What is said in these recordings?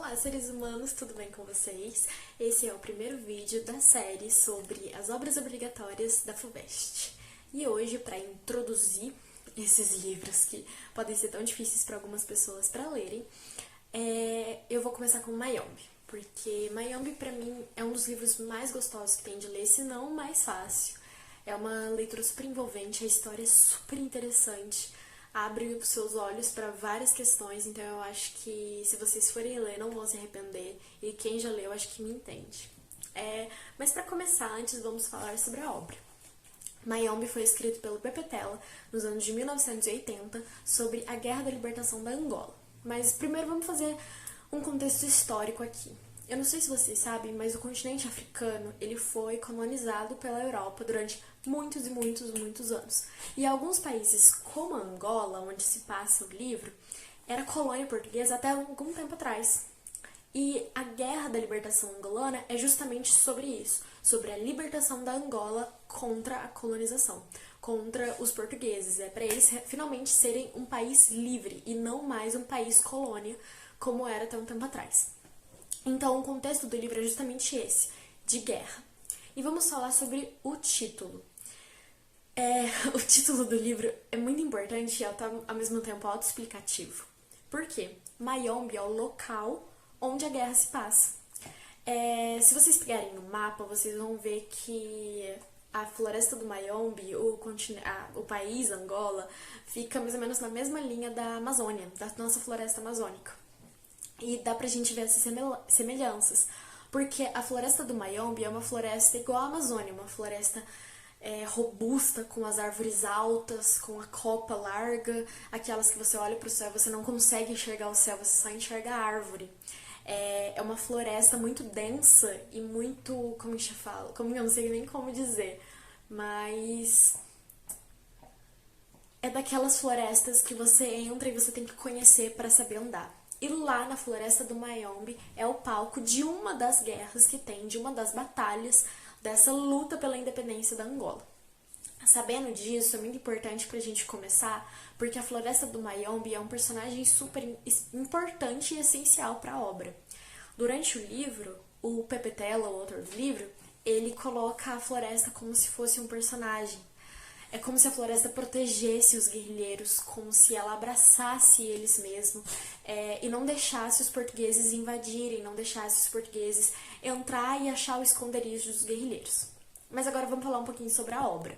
Olá, seres humanos, tudo bem com vocês? Esse é o primeiro vídeo da série sobre as obras obrigatórias da FUVEST. E hoje, para introduzir esses livros que podem ser tão difíceis para algumas pessoas para lerem, eu vou começar com Mayombe, porque Mayombe, para mim, é um dos livros mais gostosos que tem de ler, se não o mais fácil. É uma leitura super envolvente, a história é super interessante, abre os seus olhos para várias questões, então eu acho que se vocês forem ler não vão se arrepender, e quem já leu acho que me entende. Mas para começar, antes vamos falar sobre a obra. Mayombe foi escrito pelo Pepe Tela nos anos de 1980 sobre a Guerra da Libertação da Angola. Mas primeiro vamos fazer um contexto histórico aqui. Eu não sei se vocês sabem, mas o continente africano ele foi colonizado pela Europa durante muitos e muitos anos. E alguns países, como a Angola, onde se passa o livro, era colônia portuguesa até algum tempo atrás. E a Guerra da Libertação Angolana é justamente sobre isso, sobre a libertação da Angola contra a colonização, contra os portugueses. É para eles finalmente serem um país livre e não mais um país colônia, como era até um tempo atrás. Então, o contexto do livro é justamente esse, de guerra. E vamos falar sobre o título. O título do livro é muito importante e ao mesmo tempo autoexplicativo. Por quê? Mayombe é o local onde a guerra se passa. Se vocês pegarem o mapa, vocês vão ver que a floresta do Mayombe, o país Angola, fica mais ou menos na mesma linha da Amazônia, da nossa floresta amazônica. E dá pra gente ver essas semelhanças, porque a floresta do Mayombe é uma floresta igual à Amazônia, uma floresta robusta, com as árvores altas, com a copa larga, aquelas que você olha pro céu e você não consegue enxergar o céu, você só enxerga a árvore. É uma floresta muito densa e muito, como a gente fala, como eu não sei nem como dizer, mas é daquelas florestas que você entra e você tem que conhecer para saber andar. E lá na floresta do Mayombe é o palco de uma das guerras que tem, de uma das batalhas dessa luta pela independência da Angola. Sabendo disso, é muito importante pra gente começar, porque a floresta do Mayombe é um personagem super importante e essencial para a obra. Durante o livro, o Pepe Tela, o autor do livro, ele coloca a floresta como se fosse um personagem. É como se a floresta protegesse os guerrilheiros, como se ela abraçasse eles mesmo, e não deixasse os portugueses invadirem, não deixasse os portugueses entrar e achar o esconderijo dos guerrilheiros. Mas agora vamos falar um pouquinho sobre a obra.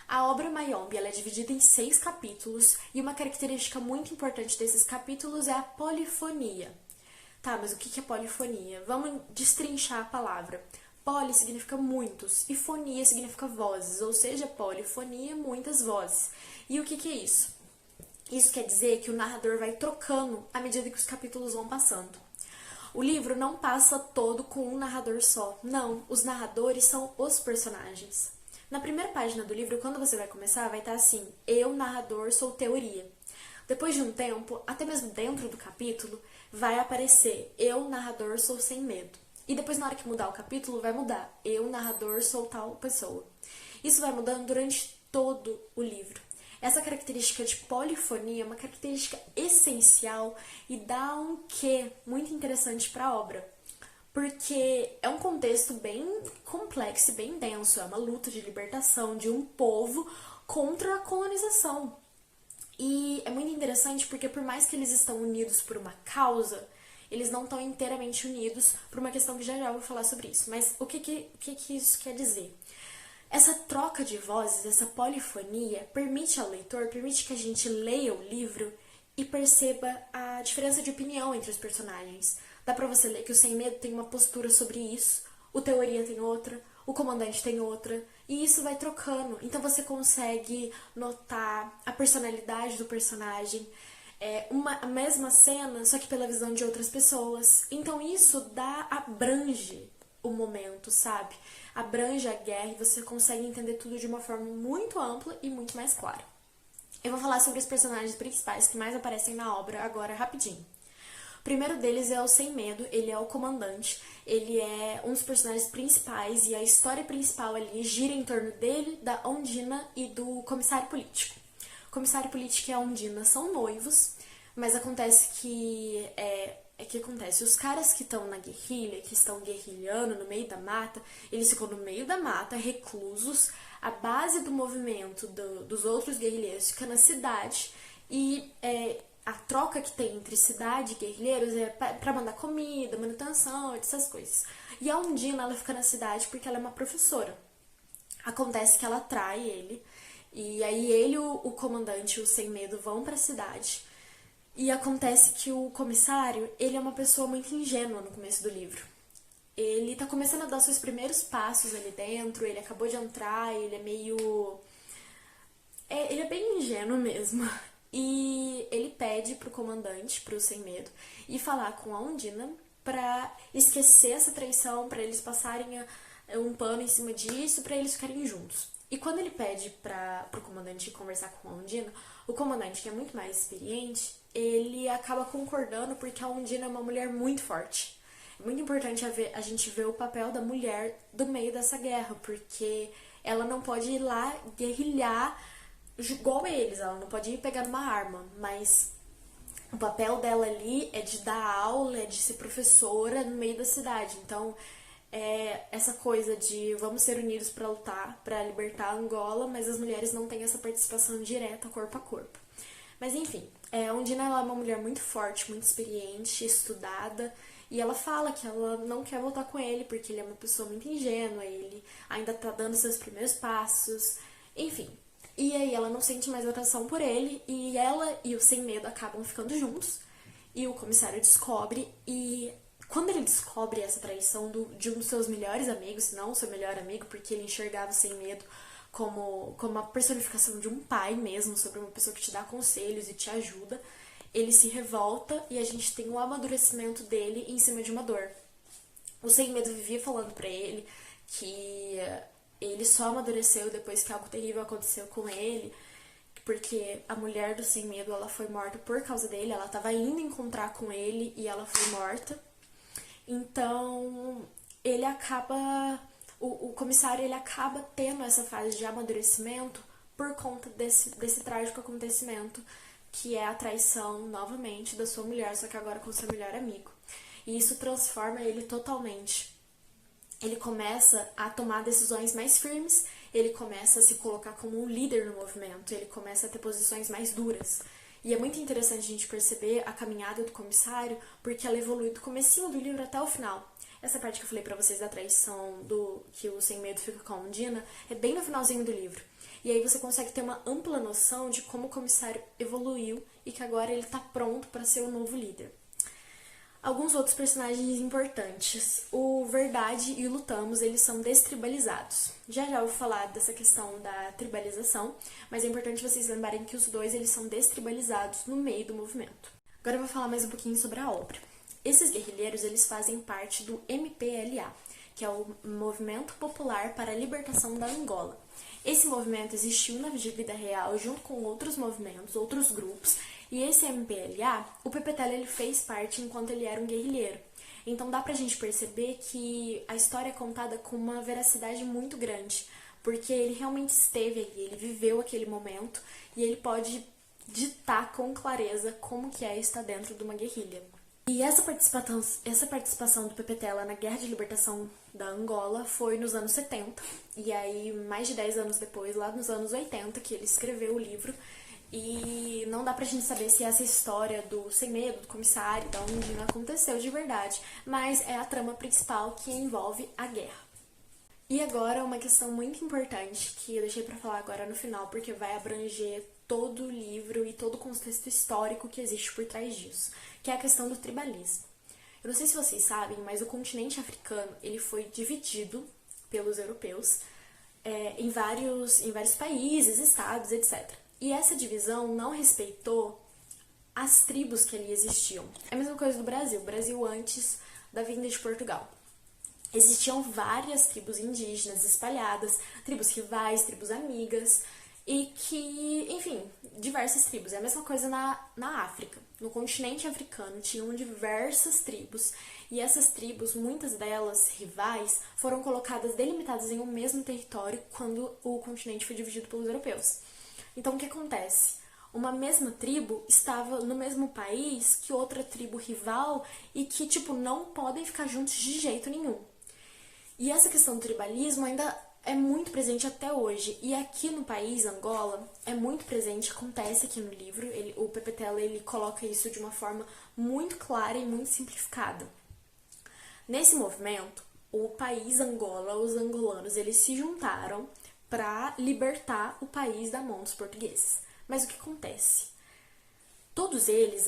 A obra Mayombe ela é dividida em 6 capítulos, e uma característica muito importante desses capítulos é a polifonia. Tá, mas o que é polifonia? Vamos destrinchar a palavra. Poli significa muitos e fonia significa vozes, ou seja, polifonia, muitas vozes. E o que é isso? Isso quer dizer que o narrador vai trocando à medida que os capítulos vão passando. O livro não passa todo com um narrador só. Não, os narradores são os personagens. Na primeira página do livro, quando você vai começar, vai estar assim: eu, narrador, sou teoria. Depois de um tempo, até mesmo dentro do capítulo, vai aparecer eu, narrador, sou sem medo. E depois, na hora que mudar o capítulo, vai mudar eu, narrador, sou tal pessoa. Isso vai mudando durante todo o livro. Essa característica de polifonia é uma característica essencial e dá um quê muito interessante para a obra. Porque é um contexto bem complexo e bem denso. É uma luta de libertação de um povo contra a colonização. E é muito interessante porque por mais que eles estão unidos por uma causa, eles não estão inteiramente unidos por uma questão que já eu vou falar sobre isso. Mas o que isso quer dizer? Essa troca de vozes, essa polifonia, permite ao leitor, permite que a gente leia o livro e perceba a diferença de opinião entre os personagens. Dá pra você ler que o Sem Medo tem uma postura sobre isso, o Teoria tem outra, o Comandante tem outra, e isso vai trocando. Então você consegue notar a personalidade do personagem, a mesma cena, só que pela visão de outras pessoas. Então isso abrange o momento, sabe? Abrange a guerra e você consegue entender tudo de uma forma muito ampla e muito mais clara. Eu vou falar sobre os personagens principais que mais aparecem na obra agora rapidinho. O primeiro deles é o Sem Medo, ele é o comandante, ele é um dos personagens principais e a história principal ali gira em torno dele, da Ondina e do comissário político. O comissário político e a Ondina são noivos, mas acontece que é que acontece, os caras que estão na guerrilha, que estão guerrilhando no meio da mata, eles ficam no meio da mata, reclusos, a base do movimento dos outros guerrilheiros fica na cidade, e a troca que tem entre cidade e guerrilheiros é pra mandar comida, manutenção, essas coisas. E a Undina, ela fica na cidade porque ela é uma professora. Acontece que ela atrai ele, e aí ele e o comandante, o Sem Medo, vão pra cidade. E acontece que o comissário, ele é uma pessoa muito ingênua no começo do livro. Ele tá começando a dar seus primeiros passos ali dentro, ele acabou de entrar, ele é meio... ele é bem ingênuo mesmo. E ele pede pro comandante, pro Sem Medo, ir falar com a Undina pra esquecer essa traição, pra eles passarem um pano em cima disso, pra eles ficarem juntos. E quando ele pede pro comandante conversar com a Undina, o comandante, que é muito mais experiente, ele acaba concordando porque a Undina é uma mulher muito forte. É muito importante a gente ver o papel da mulher do meio dessa guerra, porque ela não pode ir lá guerrilhar igual eles, ela não pode ir pegar uma arma, mas o papel dela ali é de dar aula, é de ser professora no meio da cidade. Então, essa coisa de vamos ser unidos para lutar, para libertar Angola, mas as mulheres não têm essa participação direta corpo a corpo. Mas enfim, a Undina, ela é uma mulher muito forte, muito experiente, estudada, e ela fala que ela não quer voltar com ele porque ele é uma pessoa muito ingênua, ele ainda tá dando seus primeiros passos, enfim. E aí ela não sente mais atração por ele, e ela e o Sem Medo acabam ficando juntos, e o comissário descobre, e quando ele descobre essa traição de um dos seus melhores amigos, se não o seu melhor amigo, porque ele enxergava o Sem Medo como uma personificação de um pai mesmo, sobre uma pessoa que te dá conselhos e te ajuda, ele se revolta e a gente tem o amadurecimento dele em cima de uma dor. O Sem Medo vivia falando pra ele que ele só amadureceu depois que algo terrível aconteceu com ele, porque a mulher do Sem Medo, ela foi morta por causa dele, ela tava indo encontrar com ele e ela foi morta. Então, ele acaba... O comissário, ele acaba tendo essa fase de amadurecimento por conta desse trágico acontecimento, que é a traição, novamente, da sua mulher, só que agora com seu melhor amigo. E isso transforma ele totalmente. Ele começa a tomar decisões mais firmes, ele começa a se colocar como um líder no movimento, ele começa a ter posições mais duras. E é muito interessante a gente perceber a caminhada do comissário, porque ela evolui do comecinho do livro até o final. Essa parte que eu falei pra vocês da traição, que o Sem Medo fica com a Undina, é bem no finalzinho do livro. E aí você consegue ter uma ampla noção de como o comissário evoluiu e que agora ele tá pronto para ser o novo líder. Alguns outros personagens importantes. O Verdade e o Lutamos, eles são destribalizados. Já eu vou falar dessa questão da tribalização, mas é importante vocês lembrarem que os dois eles são destribalizados no meio do movimento. Agora eu vou falar mais um pouquinho sobre a obra. Esses guerrilheiros, eles fazem parte do MPLA, que é o Movimento Popular para a Libertação da Angola. Esse movimento existiu na vida real junto com outros movimentos, outros grupos, e esse MPLA, o Pepetela, ele fez parte enquanto ele era um guerrilheiro. Então dá pra gente perceber que a história é contada com uma veracidade muito grande, porque ele realmente esteve ali, ele viveu aquele momento, e ele pode ditar com clareza como que é estar dentro de uma guerrilha. E essa participação do Pepetela na Guerra de Libertação da Angola foi nos anos 70, e aí mais de 10 anos depois, lá nos anos 80, que ele escreveu o livro, e não dá pra gente saber se essa história do Sem Medo, do comissário, da Undina aconteceu de verdade, mas é a trama principal que envolve a guerra. E agora uma questão muito importante que eu deixei pra falar agora no final, porque vai abranger todo o livro e todo o contexto histórico que existe por trás disso, que é a questão do tribalismo. Eu não sei se vocês sabem, mas o continente africano ele foi dividido pelos europeus em vários países, estados, etc. E essa divisão não respeitou as tribos que ali existiam. É a mesma coisa do Brasil. O Brasil antes da vinda de Portugal. Existiam várias tribos indígenas espalhadas, tribos rivais, tribos amigas, e que, enfim, diversas tribos. É a mesma coisa na África. No continente africano tinham diversas tribos, e essas tribos, muitas delas rivais, foram colocadas, delimitadas em um mesmo território quando o continente foi dividido pelos europeus. Então, o que acontece? uma mesma tribo estava no mesmo país que outra tribo rival e que, tipo, não podem ficar juntos de jeito nenhum. E essa questão do tribalismo ainda é muito presente até hoje. E aqui no país, Angola, é muito presente, acontece aqui no livro. O Pepetela, ele coloca isso de uma forma muito clara e muito simplificada. Nesse movimento, o país Angola, os angolanos, eles se juntaram para libertar o país da mão dos portugueses. Mas o que acontece? Todos eles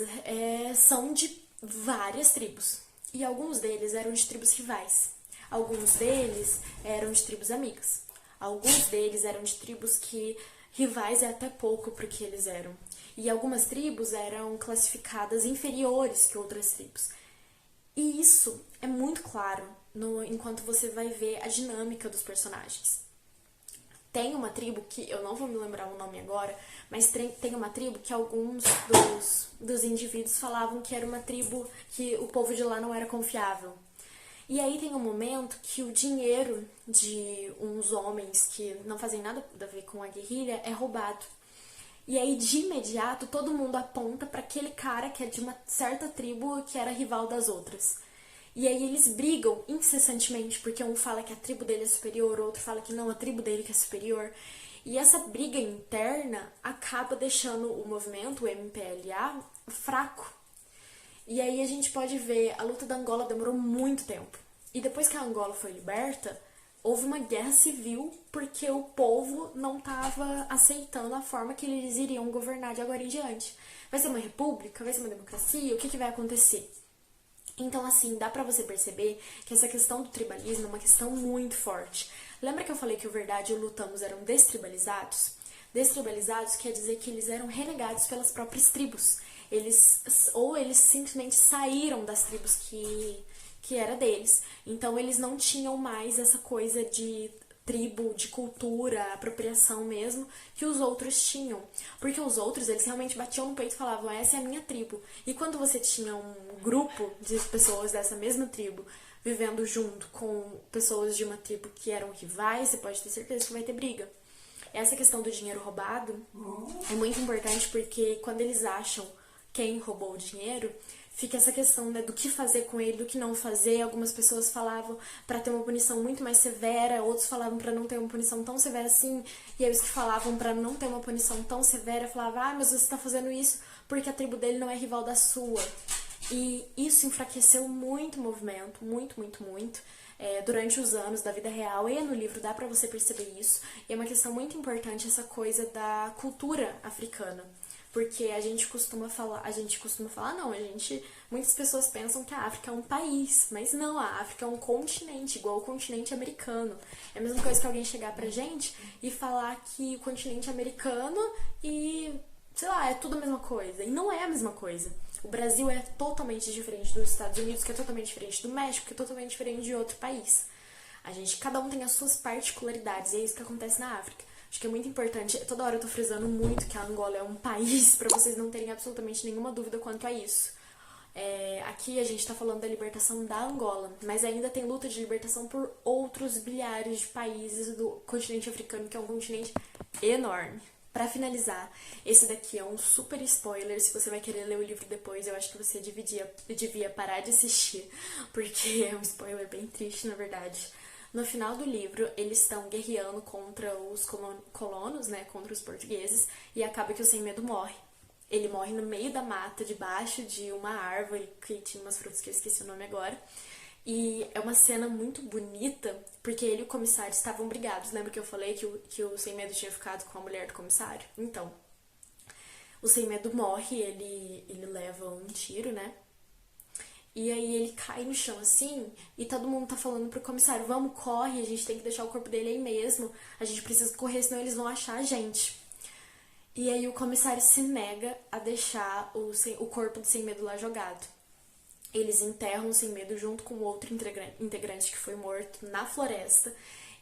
são de várias tribos. E alguns deles eram de tribos rivais. Alguns deles eram de tribos amigas. Alguns deles eram de tribos que rivais é até pouco porque eles eram. E algumas tribos eram classificadas inferiores que outras tribos. E isso é muito claro enquanto você vai ver a dinâmica dos personagens. Tem uma tribo que, eu não vou me lembrar o nome agora, mas tem uma tribo que alguns dos indivíduos falavam que era uma tribo que o povo de lá não era confiável. E aí tem um momento que o dinheiro de uns homens que não fazem nada a ver com a guerrilha é roubado. E aí, de imediato, todo mundo aponta para aquele cara que é de uma certa tribo que era rival das outras. E aí eles brigam incessantemente, porque um fala que a tribo dele é superior, o outro fala que não, a tribo dele que é superior. E essa briga interna acaba deixando o movimento, o MPLA, fraco. E aí a gente pode ver, a luta da Angola demorou muito tempo. E depois que a Angola foi liberta, houve uma guerra civil porque o povo não estava aceitando a forma que eles iriam governar de agora em diante. Vai ser uma república? Vai ser uma democracia? O que vai acontecer? Então, assim, dá pra você perceber que essa questão do tribalismo é uma questão muito forte. Lembra que eu falei que o Verdade e o Lutamos eram destribalizados? Destribalizados quer dizer que eles eram renegados pelas próprias tribos. Eles simplesmente saíram das tribos que era deles. Então, eles não tinham mais essa coisa de tribo, de cultura, apropriação mesmo, que os outros tinham. Porque os outros, eles realmente batiam no peito e falavam, essa é a minha tribo. E quando você tinha um grupo de pessoas dessa mesma tribo vivendo junto com pessoas de uma tribo que eram rivais, você pode ter certeza que vai ter briga. Essa questão do dinheiro roubado é muito importante porque quando eles acham quem roubou o dinheiro, fica essa questão, né, do que fazer com ele, do que não fazer. Algumas pessoas falavam para ter uma punição muito mais severa, outros falavam para não ter uma punição tão severa assim, e aí os que falavam para não ter uma punição tão severa falavam, mas você tá fazendo isso porque a tribo dele não é rival da sua. E isso enfraqueceu muito o movimento, muito, muito, muito, durante os anos da vida real, e no livro dá pra você perceber isso. E é uma questão muito importante essa coisa da cultura africana. Porque muitas pessoas pensam que a África é um país, mas não, a África é um continente, igual o continente americano. É a mesma coisa que alguém chegar pra gente e falar que o continente americano e, sei lá, é tudo a mesma coisa. E não é a mesma coisa. O Brasil é totalmente diferente dos Estados Unidos, que é totalmente diferente do México, que é totalmente diferente de outro país. Cada um tem as suas particularidades, e é isso que acontece na África. Acho que é muito importante, toda hora eu tô frisando muito que a Angola é um país, pra vocês não terem absolutamente nenhuma dúvida quanto a isso. Aqui a gente tá falando da libertação da Angola, mas ainda tem luta de libertação por outros bilhares de países do continente africano, que é um continente enorme. Pra finalizar, esse daqui é um super spoiler. Se você vai querer ler o livro depois, eu acho que você devia parar de assistir, porque é um spoiler bem triste, na verdade. No final do livro, eles estão guerreando contra os colonos, né, contra os portugueses, e acaba que o Sem Medo morre. Ele morre no meio da mata, debaixo de uma árvore que tinha umas frutas que eu esqueci o nome agora. E é uma cena muito bonita, porque ele e o comissário estavam brigados. Lembra que eu falei que o Sem Medo tinha ficado com a mulher do comissário? Então, o Sem Medo morre, ele leva um tiro, né? E aí ele cai no chão assim, e todo mundo tá falando pro comissário, vamos, corre, a gente tem que deixar o corpo dele aí mesmo, a gente precisa correr, senão eles vão achar a gente. E aí o comissário se nega a deixar o corpo do Sem Medo lá jogado. Eles enterram o Sem Medo junto com outro integrante que foi morto na floresta.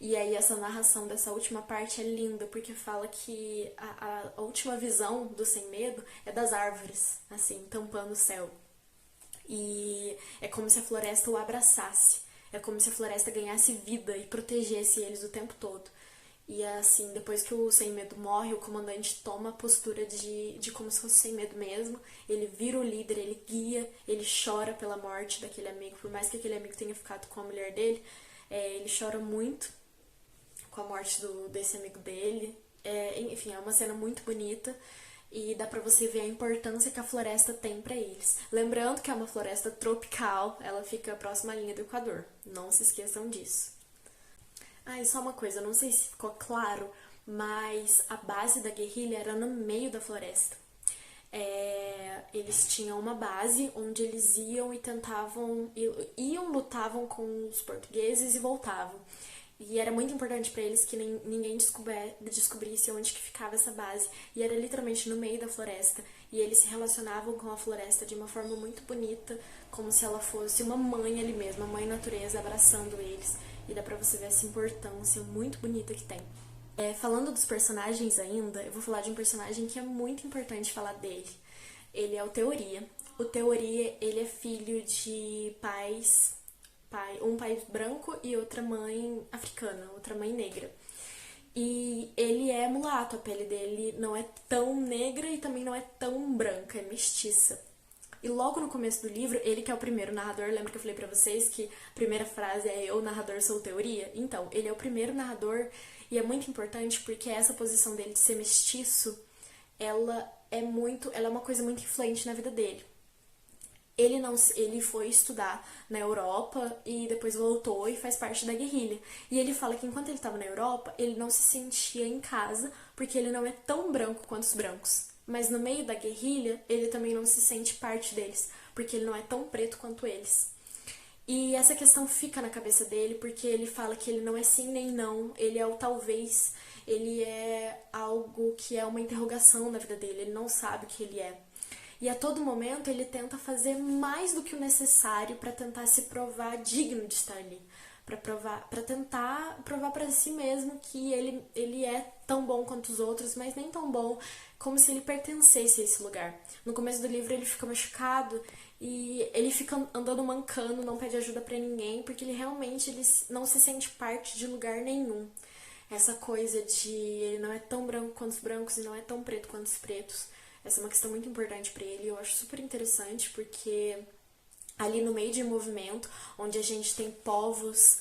E aí essa narração dessa última parte é linda, porque fala que a última visão do Sem Medo é das árvores, assim, tampando o céu. E é como se a floresta o abraçasse. É como se a floresta ganhasse vida e protegesse eles o tempo todo. E assim, depois que o Sem Medo morre, o comandante toma a postura de como se fosse sem medo mesmo. Ele vira o líder, ele guia, ele chora pela morte daquele amigo. Por mais que aquele amigo tenha ficado com a mulher dele, ele chora muito com a morte desse amigo dele. Enfim, é uma cena muito bonita e dá pra você ver a importância que a floresta tem pra eles. Lembrando que é uma floresta tropical, ela fica próxima à linha do Equador. Não se esqueçam disso. Ah, e só uma coisa, não sei se ficou claro, mas a base da guerrilha era no meio da floresta. Eles tinham uma base onde eles iam e tentavam, lutavam com os portugueses e voltavam. E era muito importante para eles que ninguém descobrisse onde que ficava essa base. E era literalmente no meio da floresta. E eles se relacionavam com a floresta de uma forma muito bonita, como se ela fosse uma mãe ali mesmo, a mãe natureza abraçando eles. E dá pra você ver essa importância muito bonita que tem. Falando dos personagens ainda, eu vou falar de um personagem que é muito importante falar dele. Ele é o Teoria. O Teoria, ele é filho de um pai branco e outra mãe africana, outra mãe negra. E ele é mulato, a pele dele não é tão negra e também não é tão branca, é mestiça. E logo no começo do livro, ele que é o primeiro narrador, lembra que eu falei pra vocês que a primeira frase é eu, narrador, sou Teoria? Então, ele é o primeiro narrador e é muito importante porque essa posição dele de ser mestiço, ela é uma coisa muito influente na vida dele. Ele foi estudar na Europa e depois voltou e faz parte da guerrilha. E ele fala que enquanto ele estava na Europa, ele não se sentia em casa porque ele não é tão branco quanto os brancos. Mas no meio da guerrilha, ele também não se sente parte deles, porque ele não é tão preto quanto eles. E essa questão fica na cabeça dele porque ele fala que ele não é sim nem não, ele é o talvez, ele é algo que é uma interrogação na vida dele, ele não sabe o que ele é. E a todo momento ele tenta fazer mais do que o necessário para tentar se provar digno de estar ali, para tentar provar para si mesmo que ele é tão bom quanto os outros, mas nem tão bom, como se ele pertencesse a esse lugar. No começo do livro ele fica machucado e ele fica andando mancando, não pede ajuda para ninguém, porque ele não se sente parte de lugar nenhum. Essa coisa de ele não é tão branco quanto os brancos e não é tão preto quanto os pretos. Essa é uma questão muito importante para ele e eu acho super interessante porque ali no meio de movimento, onde a gente tem povos,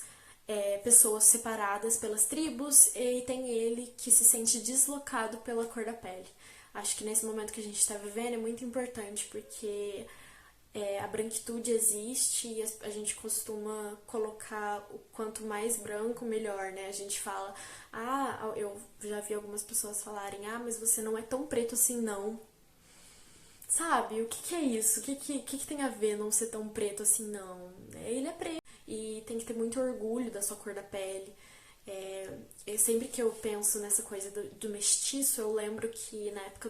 pessoas separadas pelas tribos e tem ele que se sente deslocado pela cor da pele. Acho que nesse momento que a gente está vivendo é muito importante porque a branquitude existe e a gente costuma colocar o quanto mais branco, melhor, né? A gente fala, eu já vi algumas pessoas falarem, mas você não é tão preto assim, não. Sabe, o que é isso? O que tem a ver não ser tão preto assim, não? Ele é preto e tem que ter muito orgulho da sua cor da pele. Sempre que eu penso nessa coisa do mestiço, eu lembro que na época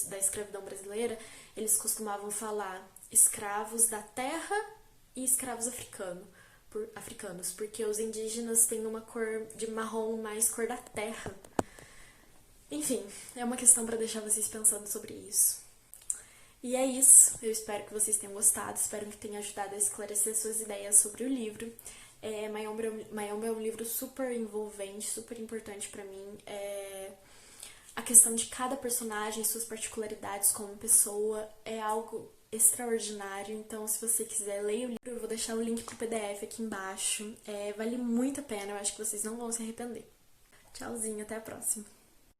da escravidão brasileira, eles costumavam falar escravos da terra e escravos africanos, porque os indígenas têm uma cor de marrom mais cor da terra. Enfim, é uma questão para deixar vocês pensando sobre isso. E é isso, eu espero que vocês tenham gostado, espero que tenha ajudado a esclarecer suas ideias sobre o livro. Mayombe é um livro super envolvente, super importante pra mim. A questão de cada personagem, suas particularidades como pessoa, é algo extraordinário. Então, se você quiser ler o livro, eu vou deixar o link pro PDF aqui embaixo. Vale muito a pena, eu acho que vocês não vão se arrepender. Tchauzinho, até a próxima.